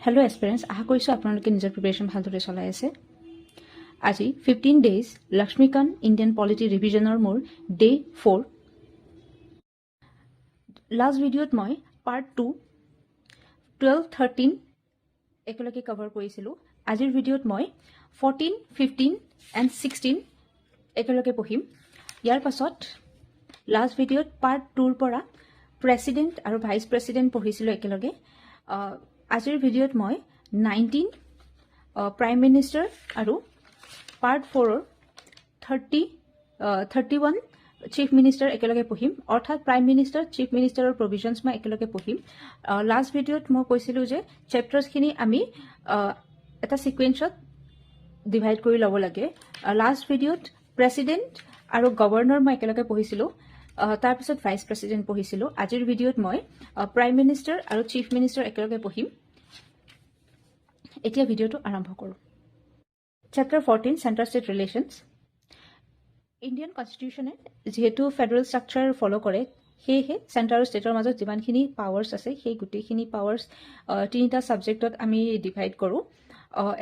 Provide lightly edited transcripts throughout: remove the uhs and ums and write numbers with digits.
Hello aspirants, আশা কৰিছোঁ আপোনালোকে নিজৰ প্ৰিপাৰেশ্যন ভালদৰে চলাই আছে। আজি 15 days লক্ষ্মীকান্ত ইণ্ডিয়ান পলিটি ৰিভিজনৰ মোৰ ডে 4। লাষ্ট ভিডিঅ'ত মই পাৰ্ট 2 12, 13 একেলগে কভাৰ কৰিছিলোঁ। আজিৰ ভিডিঅ'ত মই 14, 15 এণ্ড 16 একেলগে পঢ়িম। ইয়াৰ পাছত লাষ্ট ভিডিঅ'ত পাৰ্ট 2ৰ পৰা প্ৰেছিডেণ্ট আৰু ভাইচ প্ৰেছিডেণ্ট পঢ়িছিলোঁ একেলগে। আজিৰ ভিডিঅ'ত মই 19 প্ৰাইম মিনিষ্টাৰ আৰু পাৰ্ট 4ৰ 31 চিফ মিনিষ্টাৰ একেলগে পঢ়িম, অৰ্থাৎ প্ৰাইম মিনিষ্টাৰ চিফ মিনিষ্টাৰৰ প্ৰভিজনছ মই একেলগে পঢ়িম। লাষ্ট ভিডিঅ'ত মই কৈছিলোঁ যে চেপ্টাৰ্ছখিনি আমি এটা ছিকুৱেঞ্চত ডিভাইড কৰি ল'ব লাগে। লাষ্ট ভিডিঅ'ত প্ৰেছিডেণ্ট আৰু গভৰ্ণৰ মই একেলগে পঢ়িছিলোঁ, তাৰপিছত ভাইচ প্ৰেছিডেণ্ট পঢ়িছিলোঁ। আজিৰ ভিডিঅ'ত মই প্ৰাইম মিনিষ্টাৰ আৰু চিফ মিনিষ্টাৰ একেলগে পঢ়িম। এতিয়া ভিডিঅ'টো আৰম্ভ কৰোঁ। Chapter 14 central state relations. Indian কনষ্টিটিউশ্যনে যিহেতু ফেডাৰেল ষ্ট্ৰাকচাৰ ফ'ল' কৰে, সেয়েহে চেণ্টাৰ আৰু ষ্টেটৰ মাজত যিমানখিনি পাৱাৰ্ছ আছে সেই গোটেইখিনি পাৱাৰ্ছ তিনিটা ছাবজেক্টত আমি ডিভাইড কৰোঁ।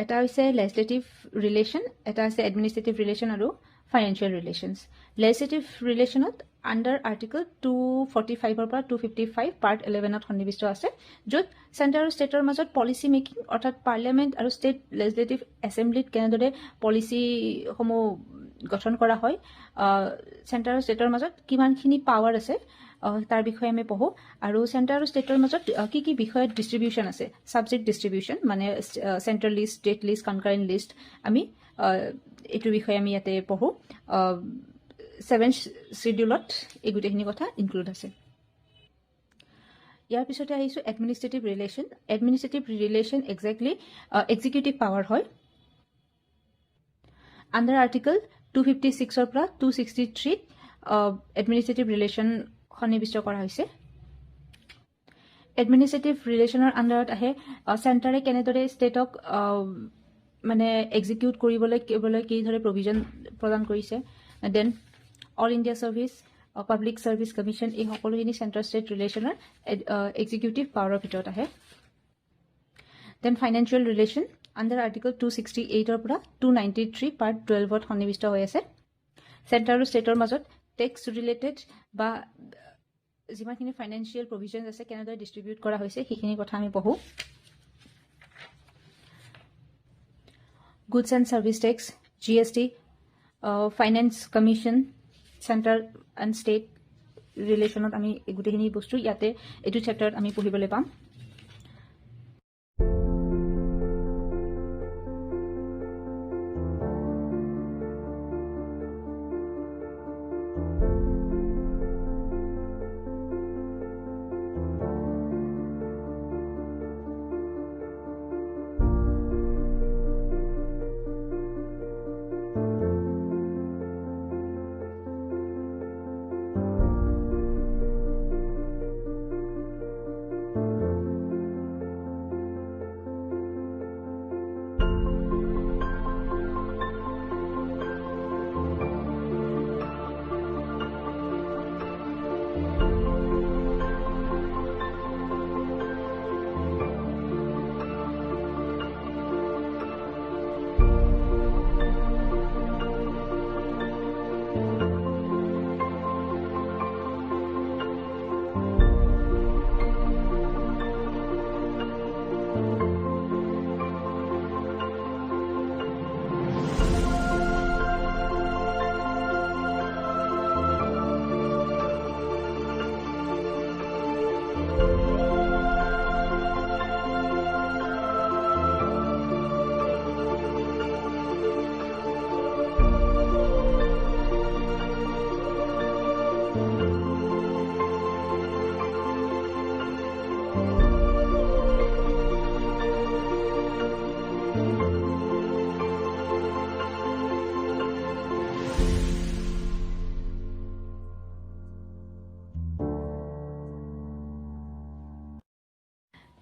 এটা হৈছে লেজিছলেটিভ ৰিলেশ্যন, এটা হৈছে এডমিনিষ্ট্ৰেটিভ ৰিলেশ্যন আৰু ফাইনেন্সিয়েল ৰিলেশ্যনছ। লেজিছলেটিভ ৰিলেশ্যনত আণ্ডাৰ আৰ্টিকল 245 পৰা 255 পাৰ্ট 11ত সন্নিৱিষ্ট আছে, য'ত চেণ্টাৰ আৰু ষ্টেটৰ মাজত পলিচি মেকিং অৰ্থাৎ পাৰ্লিয়ামেণ্ট আৰু ষ্টেট লেজিছলেটিভ এছেম্বলিত কেনেদৰে পলিচিসমূহ গঠন কৰা হয়, চেণ্টাৰ আৰু ষ্টেটৰ মাজত কিমানখিনি পাৱাৰ আছে তাৰ বিষয়ে আমি পঢ়োঁ। আৰু চেণ্টাৰ আৰু ষ্টেটৰ মাজত কি কি বিষয়ত ডিষ্ট্ৰিবিউশ্যন আছে, ছাবজেক্ট ডিষ্ট্ৰিবিউশ্যন মানে central list, state list, concurrent list, আমি এইটোৰ বিষয়ে আমি ইয়াতে পঢ়োঁ। 7th শ্বিডিউলত এই গোটেইখিনি কথা ইনক্লুড আছে। ইয়াৰ পিছতে আহিছোঁ administrative relation. Administrative relation exactly executive power হয়। আণ্ডাৰ আৰ্টিকল 256 পৰা 263 এডমিনিষ্ট্ৰেটিভ ৰিলেশ্যন সন্নিৱিষ্ট কৰা হৈছে। এডমিনিষ্ট্ৰেটিভ ৰিলেশ্যনৰ আণ্ডাৰত আহে চেণ্টাৰে কেনেদৰে ষ্টেটক মানে এক্সিকিউট কৰিবলৈ কিদৰে প্ৰভিজন প্ৰদান কৰিছে। Then all India service, public service commission, এই সকলোখিনি চেণ্টাৰ ষ্টেট ৰিলেশ্যনৰ এক্সিকিউটিভ পাৱাৰৰ ভিতৰত আহে। Then financial relation under article 268 পৰা 293 পাৰ্ট 12ত সন্নিৱিষ্ট হৈ আছে। চেণ্টাৰ আৰু ষ্টেটৰ মাজত টেক্স ৰিলেটেড বা যিমানখিনি ফাইনেন্সিয়েল প্ৰভিজনছ আছে কেনেদৰে ডিষ্ট্ৰিবিউট কৰা হৈছে সেইখিনি কথা আমি পঢ়োঁ। Goods and service tax, GST, finance commission, centre and state ৰিলেশ্যনত আমি গোটেইখিনি বস্তু ইয়াতে এইটো চেপ্টাৰত আমি পঢ়িবলৈ পাম।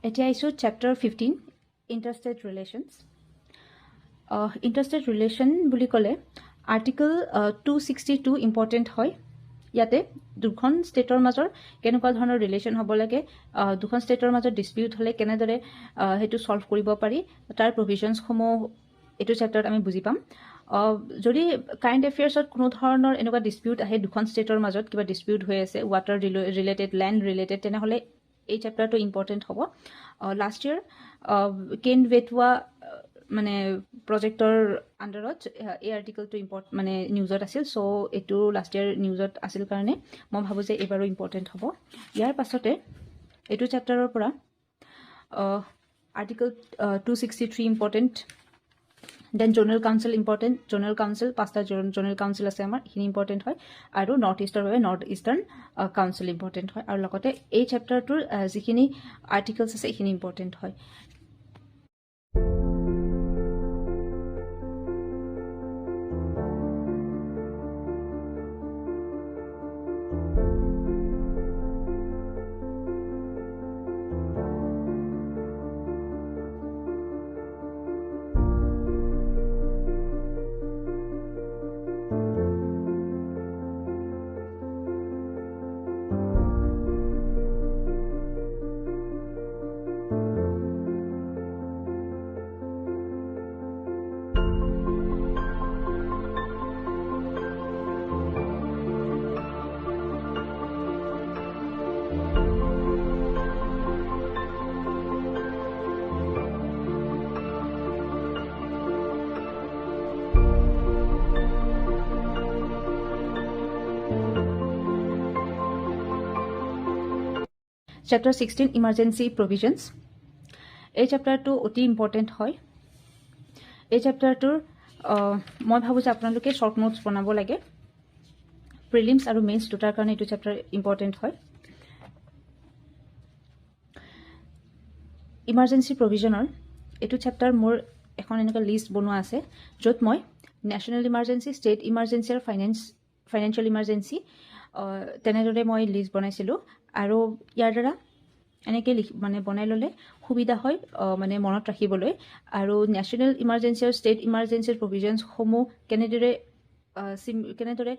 এতিয়া আহিছোঁ chapter 15 interstate relations. Interstate relation বুলি ক'লে আৰ্টিকল 262 ইম্পৰ্টেণ্ট হয়। ইয়াতে দুখন ষ্টেটৰ মাজৰ কেনেকুৱা ধৰণৰ ৰিলেশ্যন হ'ব লাগে, দুখন ষ্টেটৰ মাজত ডিছপিউট হ'লে কেনেদৰে সেইটো ছল্ভ কৰিব পাৰি, তাৰ প্ৰভিজনছসমূহ এইটো চেপ্টাৰত আমি বুজি পাম। যদি কাৰেণ্ট এফেয়াৰ্ছত কোনো ধৰণৰ এনেকুৱা ডিছপিউট আহে, দুখন ষ্টেটৰ মাজত কিবা ডিছপিউট হৈ আছে, ৱাটাৰ ৰিলেটেড, লেণ্ড ৰিলেটেড, তেনেহ'লে এই চেপ্টাৰটো ইম্পৰ্টেণ্ট হ'ব। লাষ্ট ইয়েৰ কেন বেটৱা মানে প্ৰজেক্টৰ আণ্ডাৰত এই আৰ্টিকলটো মানে নিউজত আছিল। চ' এইটো লাষ্ট ইয়েৰ নিউজত আছিল কাৰণে মই ভাবোঁ যে এইবাৰো ইম্পৰ্টেণ্ট হ'ব। ইয়াৰ পাছতে এইটো চেপ্টাৰৰ পৰা article 263 important, then zonal council important. Zonal council 5টা জ'নেল কাউন্সিল আছে আমাৰ, এইখিনি ইম্পৰ্টেণ্ট হয়। আৰু নৰ্থ ইষ্টৰ বাবে নৰ্থ ইষ্টাৰ্ণ কাউন্সিল ইম্পৰ্টেণ্ট হয়। আৰু লগতে এই চেপ্টাৰটোৰ যিখিনি আৰ্টিকলছ আছে এইখিনি ইম্পৰ্টেণ্ট হয়। Chapter 16 emergency provisions. এই চেপ্টাৰটো অতি ইম্পৰ্টেণ্ট হয়। এই চেপ্টাৰটোৰ মই ভাবোঁ যে আপোনালোকে শ্বৰ্ট নোটছ বনাব লাগে। প্ৰিলিমছ আৰু মেইনছ দুটাৰ কাৰণে এইটো চেপ্টাৰ ইম্পৰ্টেণ্ট হয়। ইমাৰ্জেঞ্চি প্ৰভিজনৰ এইটো চেপ্টাৰ মোৰ এখন এনেকুৱা লিষ্ট বনোৱা আছে, য'ত মই নেশ্যনেল ইমাৰ্জেঞ্চি, ষ্টেট ইমাৰ্জেঞ্চি আৰু ফাইনেন্সিয়েল ইমাৰ্জেঞ্চি তেনেদৰে মই লিষ্ট বনাইছিলোঁ। আৰু ইয়াৰ দ্বাৰা এনেকৈ মানে বনাই ল'লে সুবিধা হয় মানে মনত ৰাখিবলৈ। আৰু নেশ্যনেল ইমাৰ্জেঞ্চি আৰু ষ্টেট ইমাৰ্জেঞ্চিৰ প্ৰভিজনছসমূহ কেনেদৰে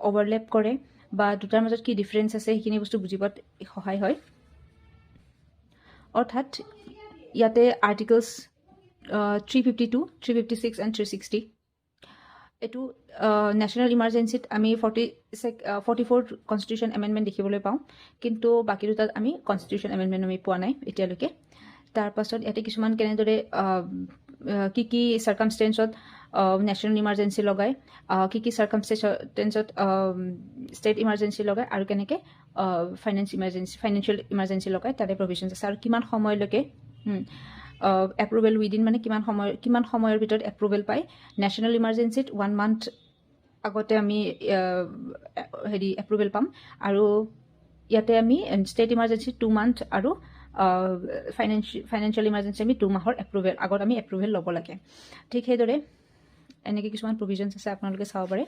অভাৰলেপ কৰে বা দুটাৰ মাজত কি ডিফাৰেঞ্চ আছে সেইখিনি বস্তু বুজি পোৱাত সহায় হয়। অৰ্থাৎ ইয়াতে আৰ্টিকলছ 352, 356 এণ্ড 360। এইটো নেশ্যনেল ইমাৰ্জেঞ্চিত আমি 44th কনষ্টিটিউশ্যন এমেণ্ডমেণ্ট দেখিবলৈ পাওঁ, কিন্তু বাকী দুটাত আমি কনষ্টিটিউশ্যন এমেণ্ডমেণ্ট আমি পোৱা নাই এতিয়ালৈকে। তাৰপাছত ইয়াতে কিছুমান কেনেদৰে কি কি চাৰ্কামষ্টেঞ্চত নেশ্যনেল ইমাৰ্জেঞ্চি লগায়, কি কি চাৰ্কামষ্টেঞ্চত ষ্টেট ইমাৰ্জেঞ্চি লগায়, আৰু কেনেকৈ ফাইনেন্সিয়েল ইমাৰ্জেঞ্চি লগায়, তাতে প্ৰভিজনছ আছে। আৰু কিমান সময়লৈকে এপ্ৰুভেল উইদিন, মানে কিমান সময়ৰ ভিতৰত এপ্ৰুভেল পায়। নেশ্যনেল ইমাৰ্জেঞ্চিত 1 month আগতে আমি এপ্ৰুভেল পাম, আৰু ইয়াতে আমি ষ্টেট ইমাৰ্জেঞ্চিত 2 month আৰু ফাইনেন্সিয়েল ইমাৰ্জেঞ্চি আমি 2 মাহৰ আগত আমি এপ্ৰুভেল ল'ব লাগে। ঠিক সেইদৰে এনেকৈ কিছুমান প্ৰভিজনছ আছে, আপোনালোকে চাব পাৰে।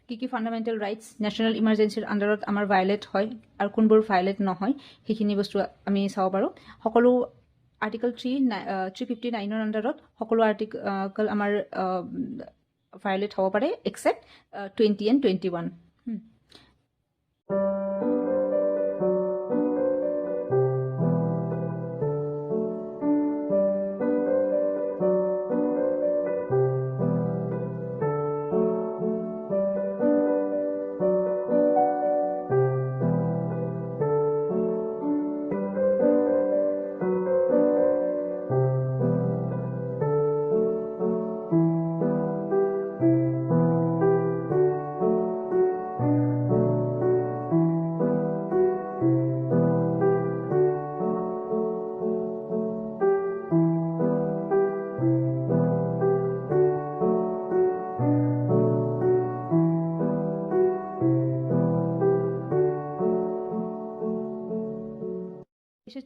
কি কি ফাণ্ডামেণ্টেল ৰাইটছ নেশ্যনেল ইমাৰ্জেঞ্চিৰ আণ্ডাৰত আমাৰ ভায়লেট হয় আৰু কোনবোৰ ভায়লেট নহয় সেইখিনি বস্তু আমি চাব পাৰোঁ। সকলো আৰ্টিকল 359ৰ আণ্ডাৰত সকলো আৰ্টিকল আমাৰ ভায়লেট হ'ব পাৰে, except 20 and 21।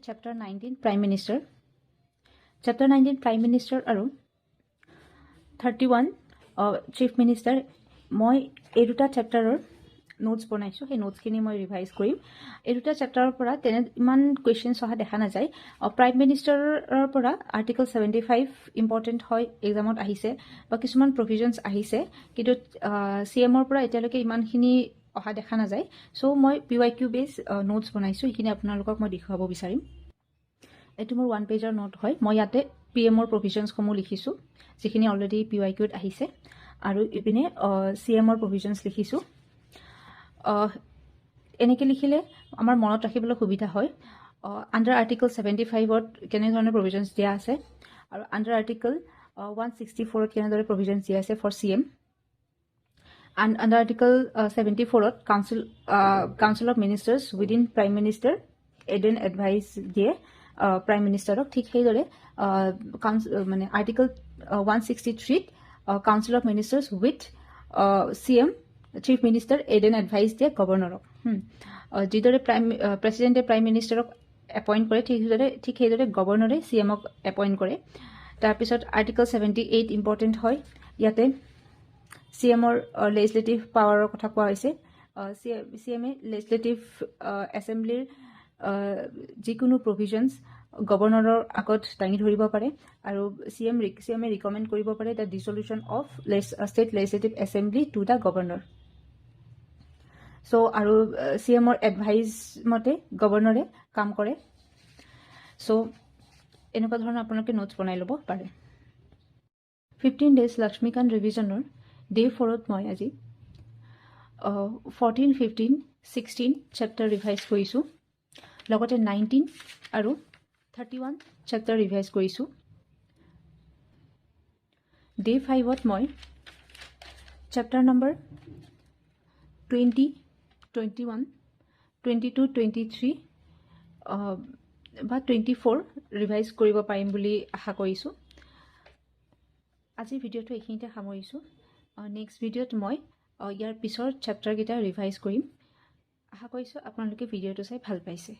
Chapter 19 Prime Minister. Chapter 19 Prime Minister আৰু 31 Chief Minister। মই এই দুটা চেপ্টাৰৰ নোটছ বনাইছোঁ সেই নোটছখিনি মই ৰিভাইজ কৰিম এই দুটা চেপ্টাৰৰ পৰা তেনে ইমান কুৱেশ্যনছ অহা দেখা নাযায় প্ৰাইম মিনিষ্টাৰৰ পৰা আৰ্টিকল 75 ইম্পৰ্টেণ্ট হয় এক্সামত আহিছে বা কিছুমান প্ৰভিজনছ আহিছে কিন্তু CMৰ পৰা এতিয়ালৈকে ইমানখিনি অহা দেখা নাযায় চ' মই PYQ বেছ নোটছ বনাইছোঁ সেইখিনি আপোনালোকক মই দেখুৱাব বিচাৰিম এইটো মোৰ 1 পেজৰ নোট হয় মই ইয়াতে PMৰ প্ৰভিজনছসমূহ লিখিছোঁ যিখিনি অলৰেডি PYQত আহিছে আৰু ইপিনে CMৰ প্ৰভিজনছ লিখিছোঁ এনেকৈ লিখিলে আমাৰ মনত ৰাখিবলৈ সুবিধা হয় আণ্ডাৰ আৰ্টিকল 75ত কেনেধৰণৰ প্ৰভিজনছ দিয়া আছে আৰু আণ্ডাৰ আৰ্টিকল 164ত কেনেদৰে প্ৰভিজনছ দিয়া আছে for CM and under article 74ত council of ministers within prime minister aid and advice দিয়ে prime ministerক ঠিক সেইদৰে মানে article 163ত council of ministers with CM chief minister aid and advice দিয়ে গভৰ্ণৰক যিদৰে প্ৰেচিডেণ্টে প্ৰাইম মিনিষ্টাৰক এপইণ্ট কৰে ঠিক সেইদৰে গভৰ্ণৰে CMক এপইণ্ট কৰে তাৰপিছত আৰ্টিকল 78 ইম্পৰ্টেণ্ট হয় ইয়াতে CMৰ লেজিসলেটিভ পাৱাৰৰ কথা কোৱা হৈছে CMে লেজিসলেটিভ এছেম্বলিৰ যিকোনো প্ৰভিজনছ গভৰ্ণৰৰ আগত দাঙি ধৰিব পাৰে আৰু CMে ৰিকমেণ্ড কৰিব পাৰে the dissolution of state legislative assembly to the governor চ' আৰু CMৰ এডভাইজ মতে গভৰ্ণৰে কাম কৰে চ' এনেকুৱা ধৰণৰ আপোনালোকে নোটছ বনাই ল'ব পাৰে 15 days লক্ষ্মীকান্ত ৰিভিজনৰ ডে 4ত মই আজি 14, 15, 16 চেপ্টাৰ ৰিভাইজ কৰিছোঁ লগতে 19 আৰু 31 চেপ্টাৰ ৰিভাইজ কৰিছোঁ ডে 5ত মই চেপ্টাৰ নম্বৰ 20, 21, 22, 23 বা 24 ৰিভাইজ কৰিব পাৰিম বুলি আশা কৰিছোঁ আজিৰ ভিডিঅ'টো এইখিনিতে সামৰিছোঁ নেক্সট ভিডিঅ'ত মই ইয়াৰ পিছৰ চেপ্টাৰকেইটা ৰিভাইজ কৰিম আশা কৰিছোঁ আপোনালোকে ভিডিঅ'টো চাই ভাল পাইছে